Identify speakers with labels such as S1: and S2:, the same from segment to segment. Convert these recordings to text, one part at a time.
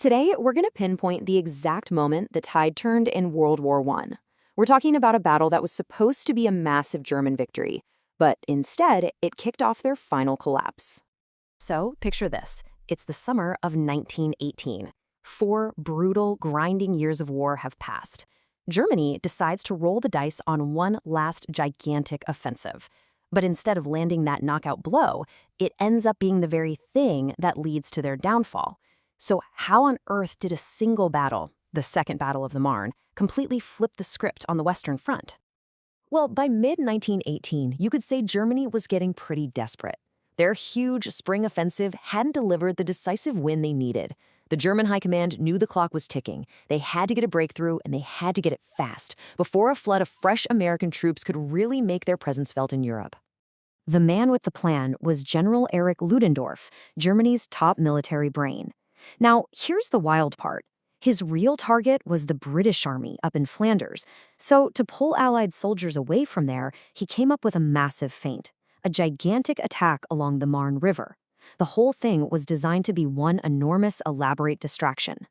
S1: Today, we're going to pinpoint the exact moment the tide turned in World War I. We're talking about a battle that was supposed to be a massive German victory, but instead, it kicked off their final collapse. So, picture this. It's the summer of 1918. 4 brutal, grinding years of war have passed. Germany decides to roll the dice on one last gigantic offensive. But instead of landing that knockout blow, it ends up being the very thing that leads to their downfall. So how on earth did a single battle, the Second Battle of the Marne, completely flip the script on the Western Front? Well, by mid-1918, you could say Germany was getting pretty desperate. Their huge spring offensive hadn't delivered the decisive win they needed. The German high command knew the clock was ticking. They had to get a breakthrough, and they had to get it fast, before a flood of fresh American troops could really make their presence felt in Europe. The man with the plan was General Erich Ludendorff, Germany's top military brain. Now, here's the wild part. His real target was the British Army up in Flanders, so to pull Allied soldiers away from there, he came up with a massive feint, a gigantic attack along the Marne River. The whole thing was designed to be one enormous, elaborate distraction.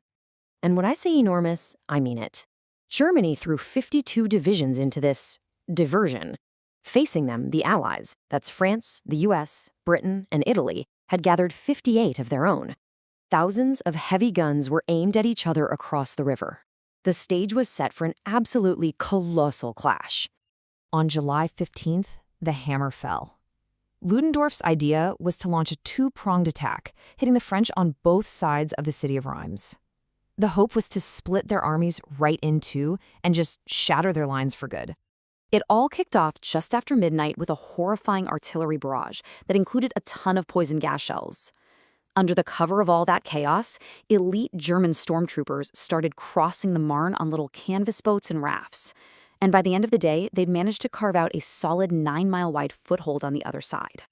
S1: And when I say enormous, I mean it. Germany threw 52 divisions into this diversion. Facing them, the Allies, that's France, the US, Britain, and Italy, had gathered 58 of their own. Thousands of heavy guns were aimed at each other across the river. The stage was set for an absolutely colossal clash. On July 15th, the hammer fell. Ludendorff's idea was to launch a two-pronged attack, hitting the French on both sides of the city of Reims. The hope was to split their armies right in two and just shatter their lines for good. It all kicked off just after midnight with a horrifying artillery barrage that included a ton of poison gas shells. Under the cover of all that chaos, elite German stormtroopers started crossing the Marne on little canvas boats and rafts. And by the end of the day, they'd managed to carve out a solid 9-mile-wide foothold on the other side.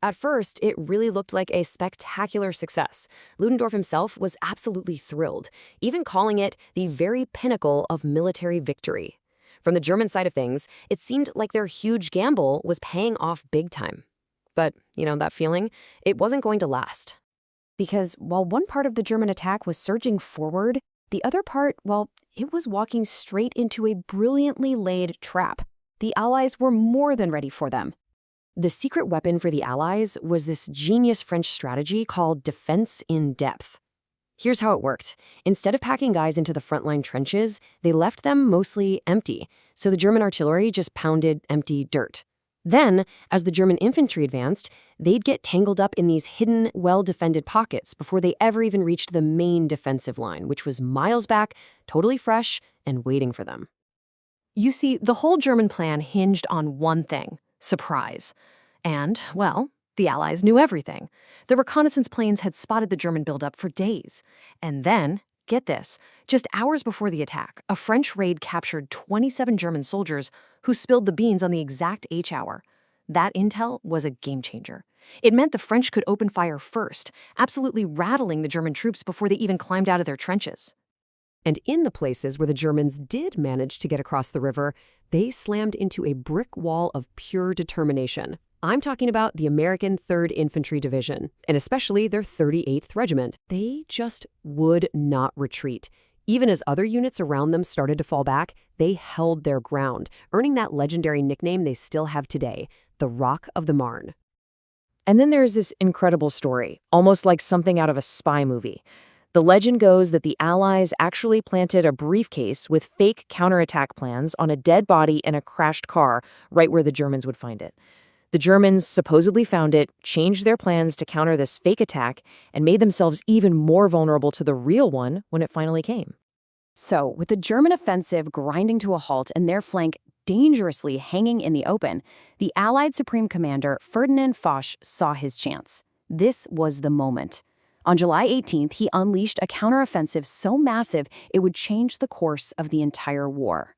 S1: At first, it really looked like a spectacular success. Ludendorff himself was absolutely thrilled, even calling it the very pinnacle of military victory. From the German side of things, it seemed like their huge gamble was paying off big time. But, that feeling, it wasn't going to last. Because while one part of the German attack was surging forward, the other part, it was walking straight into a brilliantly laid trap. The Allies were more than ready for them. The secret weapon for the Allies was this genius French strategy called defense in depth. Here's how it worked. Instead of packing guys into the frontline trenches, they left them mostly empty, so the German artillery just pounded empty dirt. Then, as the German infantry advanced, they'd get tangled up in these hidden, well-defended pockets before they ever even reached the main defensive line, which was miles back, totally fresh, and waiting for them. You see, the whole German plan hinged on one thing: surprise. And, the Allies knew everything. The reconnaissance planes had spotted the German buildup for days. And then, get this, just hours before the attack, a French raid captured 27 German soldiers who spilled the beans on the exact H hour. That intel was a game changer. It meant the French could open fire first, absolutely rattling the German troops before they even climbed out of their trenches. And in the places where the Germans did manage to get across the river, they slammed into a brick wall of pure determination. I'm talking about the American 3rd Infantry Division, and especially their 38th Regiment. They just would not retreat. Even as other units around them started to fall back, they held their ground, earning that legendary nickname they still have today, the Rock of the Marne. And then there's this incredible story, almost like something out of a spy movie. The legend goes that the Allies actually planted a briefcase with fake counterattack plans on a dead body in a crashed car right where the Germans would find it. The Germans supposedly found it, changed their plans to counter this fake attack, and made themselves even more vulnerable to the real one when it finally came. So, with the German offensive grinding to a halt and their flank dangerously hanging in the open, the Allied Supreme Commander Ferdinand Foch saw his chance. This was the moment. On July 18th, he unleashed a counteroffensive so massive it would change the course of the entire war.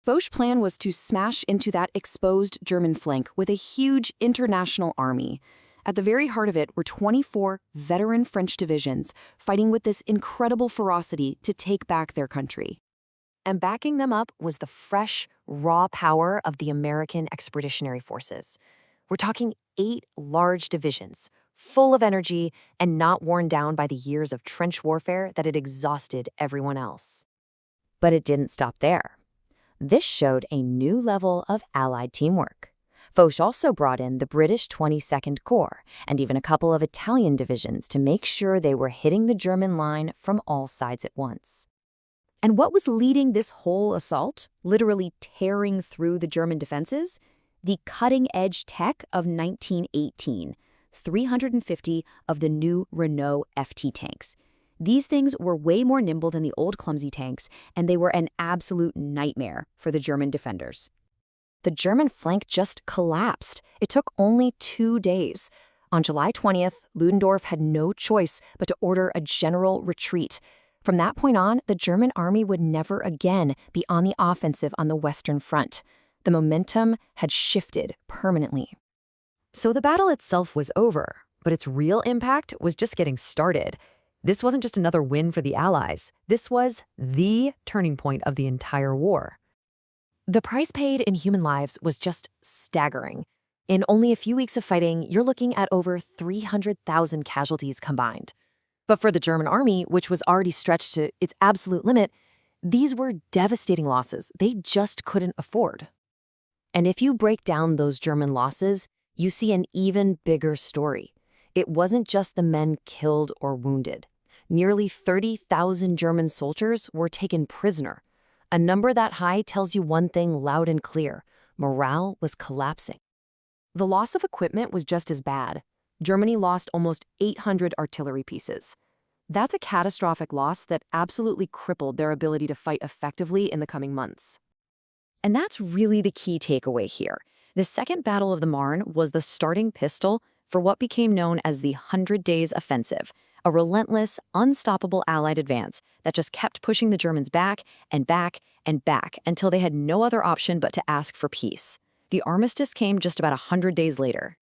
S1: Foch's plan was to smash into that exposed German flank with a huge international army. At the very heart of it were 24 veteran French divisions fighting with this incredible ferocity to take back their country. And backing them up was the fresh, raw power of the American Expeditionary Forces. We're talking 8 large divisions, full of energy and not worn down by the years of trench warfare that had exhausted everyone else. But it didn't stop there. This showed a new level of Allied teamwork. Foch also brought in the British 22nd Corps and even a couple of Italian divisions to make sure they were hitting the German line from all sides at once. And what was leading this whole assault, literally tearing through the German defenses? The cutting-edge tech of 1918, 350 of the new Renault FT tanks. These things were way more nimble than the old clumsy tanks, and they were an absolute nightmare for the German defenders. The German flank just collapsed. It took only 2 days. On July 20th, Ludendorff had no choice but to order a general retreat. From that point on, the German army would never again be on the offensive on the Western Front. The momentum had shifted permanently. So the battle itself was over, but its real impact was just getting started. This wasn't just another win for the Allies. This was the turning point of the entire war. The price paid in human lives was just staggering. In only a few weeks of fighting, you're looking at over 300,000 casualties combined. But for the German army, which was already stretched to its absolute limit, these were devastating losses they just couldn't afford. And if you break down those German losses, you see an even bigger story. It wasn't just the men killed or wounded. Nearly 30,000 German soldiers were taken prisoner. A number that high tells you one thing loud and clear: morale was collapsing. The loss of equipment was just as bad. Germany lost almost 800 artillery pieces. That's a catastrophic loss that absolutely crippled their ability to fight effectively in the coming months. And that's really the key takeaway here. The Second Battle of the Marne was the starting pistol for what became known as the 100 Days Offensive, a relentless, unstoppable Allied advance that just kept pushing the Germans back and back and back until they had no other option but to ask for peace. The armistice came just about 100 days later.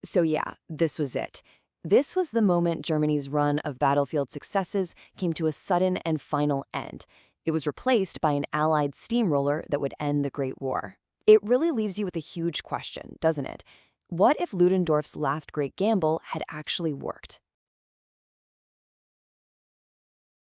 S1: So yeah, this was it. This was the moment Germany's run of battlefield successes came to a sudden and final end. It was replaced by an Allied steamroller that would end the Great War. It really leaves you with a huge question, doesn't it? What if Ludendorff's last great gamble had actually worked?